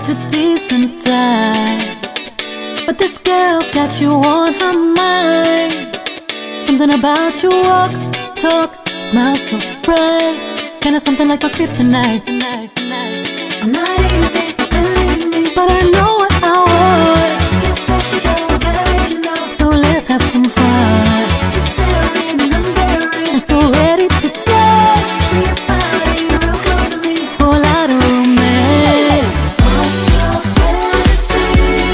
married to decent ties, but this girl's got you on her mind. Something about your walk, talk, smile so bright, kinda something like my kryptonite. I'm not easy, believe me, but I know what I want. You're special, original, so let's have some fun. You're staring, I'm daring, I'm so ready to go. Bring your body real close to me, pour a lot of romance. What's your fantasy?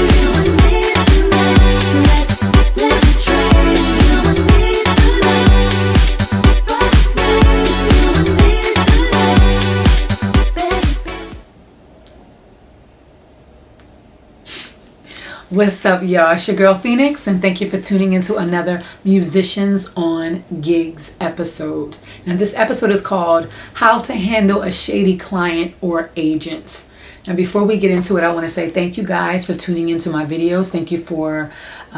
You and me tonight. Let's let the train. You and me tonight. Rock waves. You and me tonight, baby. What's up, y'all? It's your girl Phoenix, and thank you for tuning into another Musicians on Gigs episode. Now, this episode is called How to Handle a Shady Client or Agent. Now, before we get into it, I want to say thank you guys for tuning into my videos. Thank you for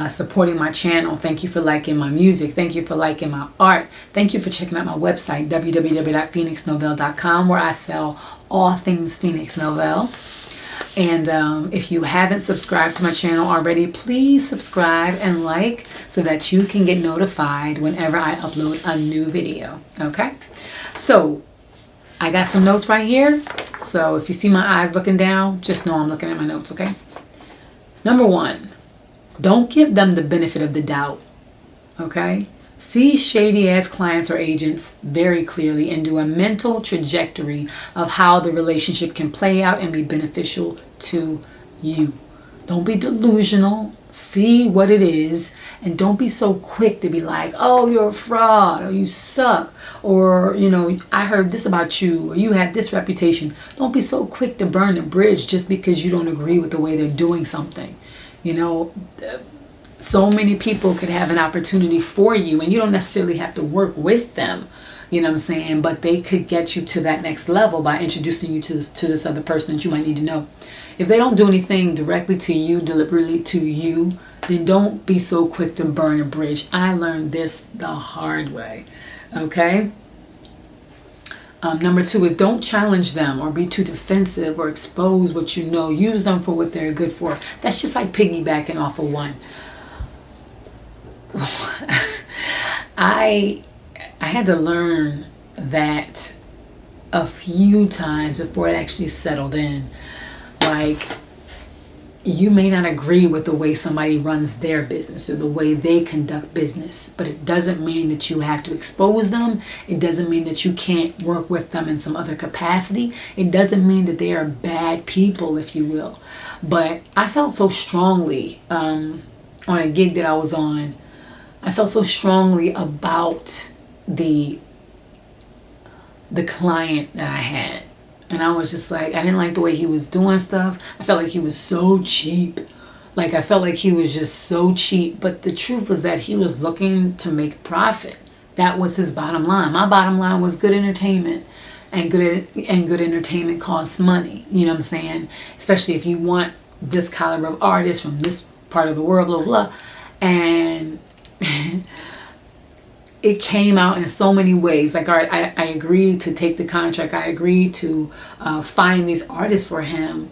supporting my channel. Thank you for liking my music. Thank you for liking my art. Thank you for checking out my website, www.phoenixnovell.com, where I sell all things Phoenix Novell. And if you haven't subscribed to my channel already, please subscribe and like so that you can get notified whenever I upload a new video. Okay? So I got some notes right here. So if you see my eyes looking down, just know I'm looking at my notes, okay? Number 1, don't give them the benefit of the doubt. Okay? See shady ass clients or agents very clearly and do a mental trajectory of how the relationship can play out and be beneficial to you. Don't be delusional. See what it is, and don't be so quick to be like, oh, you're a fraud, or you suck, or, you know, I heard this about you, or you had this reputation. Don't be so quick to burn the bridge just because you don't agree with the way they're doing something. You know, so many people could have an opportunity for you, and you don't necessarily have to work with them, you know what I'm saying, but they could get you to that next level by introducing you to this other person that you might need to know. If they don't do anything directly to you, deliberately to you, then don't be so quick to burn a bridge. I learned this the hard way, okay? Number 2 is don't challenge them or be too defensive or expose what you know. Use them for what they're good for. That's just like piggybacking off of one. I had to learn that a few times before it actually settled in. Like, you may not agree with the way somebody runs their business or the way they conduct business, but it doesn't mean that you have to expose them. It doesn't mean that you can't work with them in some other capacity. It doesn't mean that they are bad people, if you will. But I felt so strongly on a gig that I was on. I felt so strongly about the client that I had. And I was just like, I didn't like the way he was doing stuff. I felt like he was so cheap. Like, I felt like he was just so cheap. But the truth was that he was looking to make profit. That was his bottom line. My bottom line was good entertainment. And good entertainment costs money. You know what I'm saying? Especially if you want this caliber of artist from this part of the world, blah, blah. And it came out in so many ways. Like, all right, I agreed to take the contract. I agreed to find these artists for him.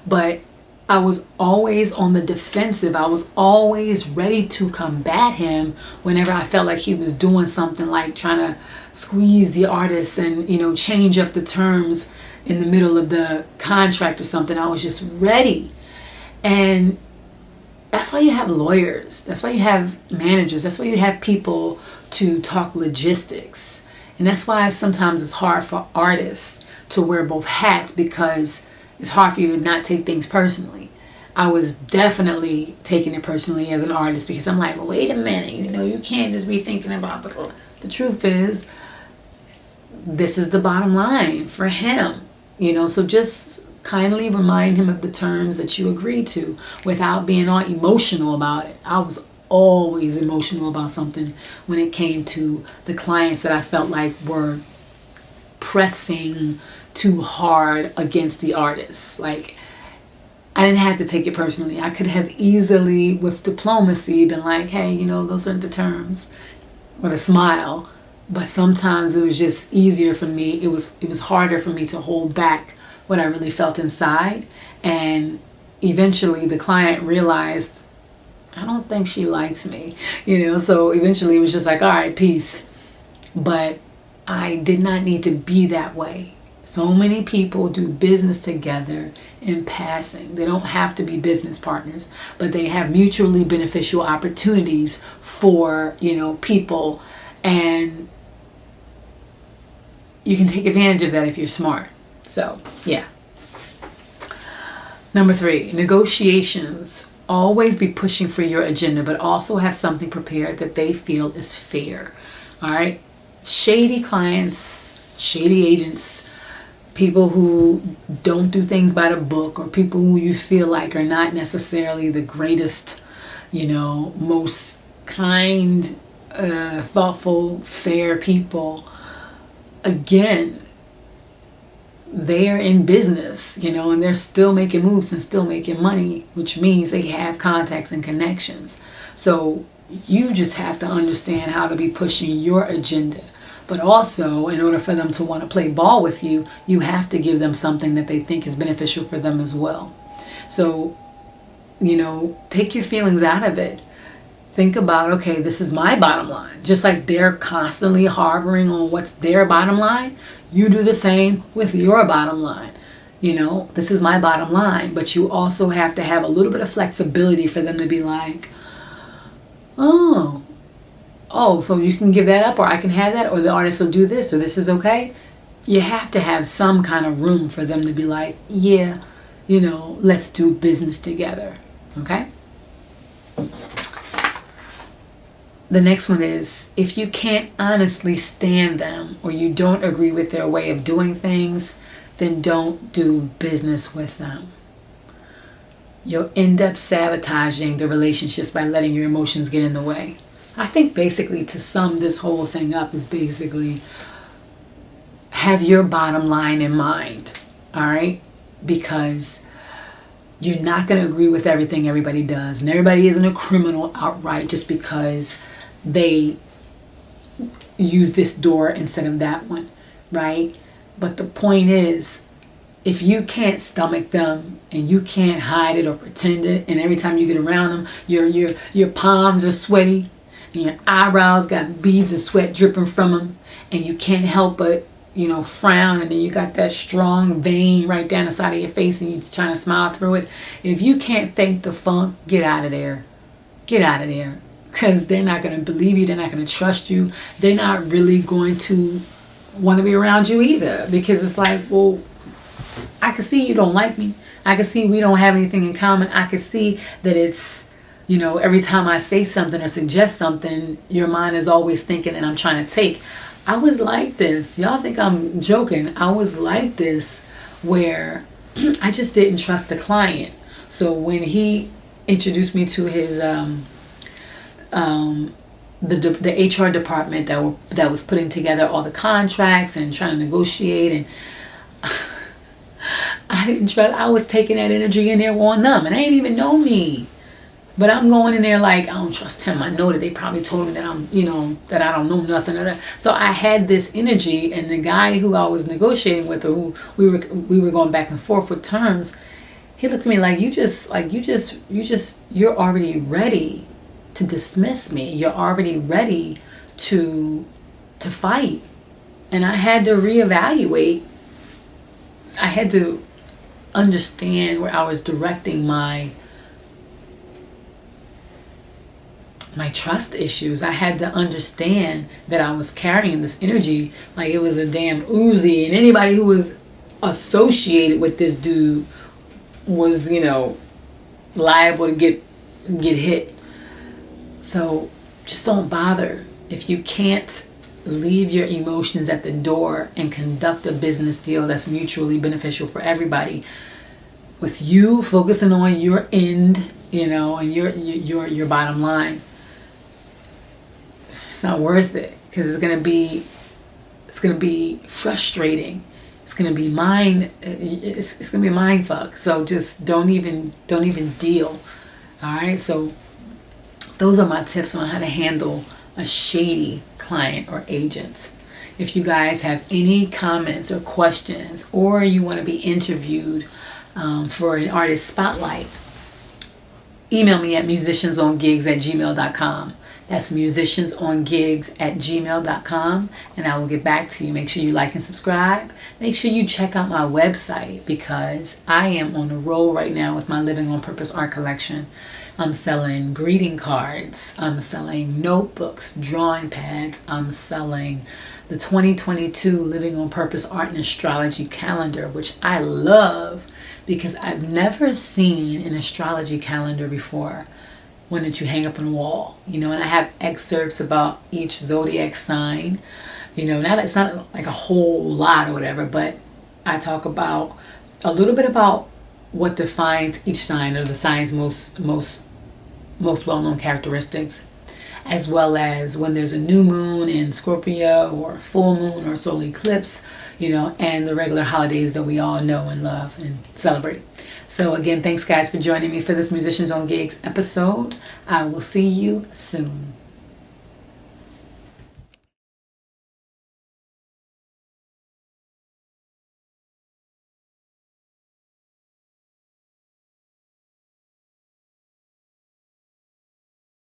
But I was always on the defensive. I was always ready to combat him whenever I felt like he was doing something like trying to squeeze the artist and, you know, change up the terms in the middle of the contract or something. I was just ready. And that's why you have lawyers. That's why you have managers. That's why you have people to talk logistics. And that's why sometimes it's hard for artists to wear both hats, because it's hard for you to not take things personally. I was definitely taking it personally as an artist, because I'm like, wait a minute, you know, you can't just be thinking about the truth is, this is the bottom line for him, you know, so just kindly remind him of the terms that you agreed to without being all emotional about it. I was always emotional about something when it came to the clients that I felt like were pressing too hard against the artists. Like, I didn't have to take it personally. I could have easily, with diplomacy, been like, hey, you know, those aren't the terms, with a smile. But sometimes it was just easier for me. It was harder for me to hold back what I really felt inside. And eventually the client realized, I don't think she likes me, so eventually it was just like, all right, peace. But I did not need to be that way. So many people do business together in passing. They don't have to be business partners, but they have mutually beneficial opportunities for, people, and you can take advantage of that if you're smart. So, yeah. Number 3, negotiations. Always be pushing for your agenda, but also have something prepared that they feel is fair. All right? Shady clients, shady agents, people who don't do things by the book, or people who you feel like are not necessarily the greatest, most kind, thoughtful, fair people. Again, they're in business, and they're still making moves and still making money, which means they have contacts and connections. So you just have to understand how to be pushing your agenda. But also, in order for them to want to play ball with you, you have to give them something that they think is beneficial for them as well. So, take your feelings out of it. Think about, okay, this is my bottom line. Just like they're constantly harboring on what's their bottom line, you do the same with your bottom line. This is my bottom line. But you also have to have a little bit of flexibility for them to be like, oh, so you can give that up, or I can have that, or the artist will do this, or this is okay. You have to have some kind of room for them to be like, yeah, let's do business together. Okay? The next one is, if you can't honestly stand them, or you don't agree with their way of doing things, then don't do business with them. You'll end up sabotaging the relationships by letting your emotions get in the way. I think basically, to sum this whole thing up, is basically have your bottom line in mind, all right? Because you're not going to agree with everything everybody does. And everybody isn't a criminal outright just because they use this door instead of that one, right? But the point is, if you can't stomach them and you can't hide it or pretend it, and every time you get around them, your palms are sweaty, and your eyebrows got beads of sweat dripping from them, and you can't help but, frown, and then you got that strong vein right down the side of your face, and you're just trying to smile through it. If you can't fake the funk, get out of there. Get out of there. Because they're not going to believe you. They're not going to trust you. They're not really going to want to be around you either. Because it's like, well, I can see you don't like me. I can see we don't have anything in common. I can see that it's, every time I say something or suggest something, your mind is always thinking that I'm trying to take. I was like this. Y'all think I'm joking. I was like this where I just didn't trust the client. So when he introduced me to his the HR department that was putting together all the contracts and trying to negotiate, and I didn't trust. I was taking that energy in there on them, and they didn't even know me. But I'm going in there like, I don't trust him. I know that they probably told me that I'm, that I don't know nothing. So I had this energy, and the guy who I was negotiating with, or who we were going back and forth with terms, he looked at me like, you're already ready to dismiss me. You're already ready to fight. And I had to reevaluate. I had to understand where I was directing my trust issues. I had to understand that I was carrying this energy like it was a damn Uzi, and anybody who was associated with this dude was, liable to get hit. So just don't bother. If you can't leave your emotions at the door and conduct a business deal that's mutually beneficial for everybody, with you focusing on your end, and your bottom line, it's not worth it, because it's gonna be frustrating. It's gonna be it's gonna be a mind fuck. So just don't even deal. All right. So those are my tips on how to handle a shady client or agent. If you guys have any comments or questions, or you want to be interviewed for an artist spotlight, email me at musiciansongigs@gmail.com. That's musiciansongigs@gmail.com, and I will get back to you. Make sure you like and subscribe. Make sure you check out my website, because I am on a roll right now with my Living on Purpose art collection. I'm selling greeting cards. I'm selling notebooks, drawing pads. I'm selling the 2022 Living on Purpose art and astrology calendar, which I love because I've never seen an astrology calendar before, one that you hang up on the wall, and I have excerpts about each zodiac sign. It's not like a whole lot or whatever, but I talk about a little bit about what defines each sign, or the sign's most well-known characteristics, as well as when there's a new moon in Scorpio, or a full moon, or solar eclipse, and the regular holidays that we all know and love and celebrate. So again, thanks guys for joining me for this Musicians on Gigs episode. I will see you soon.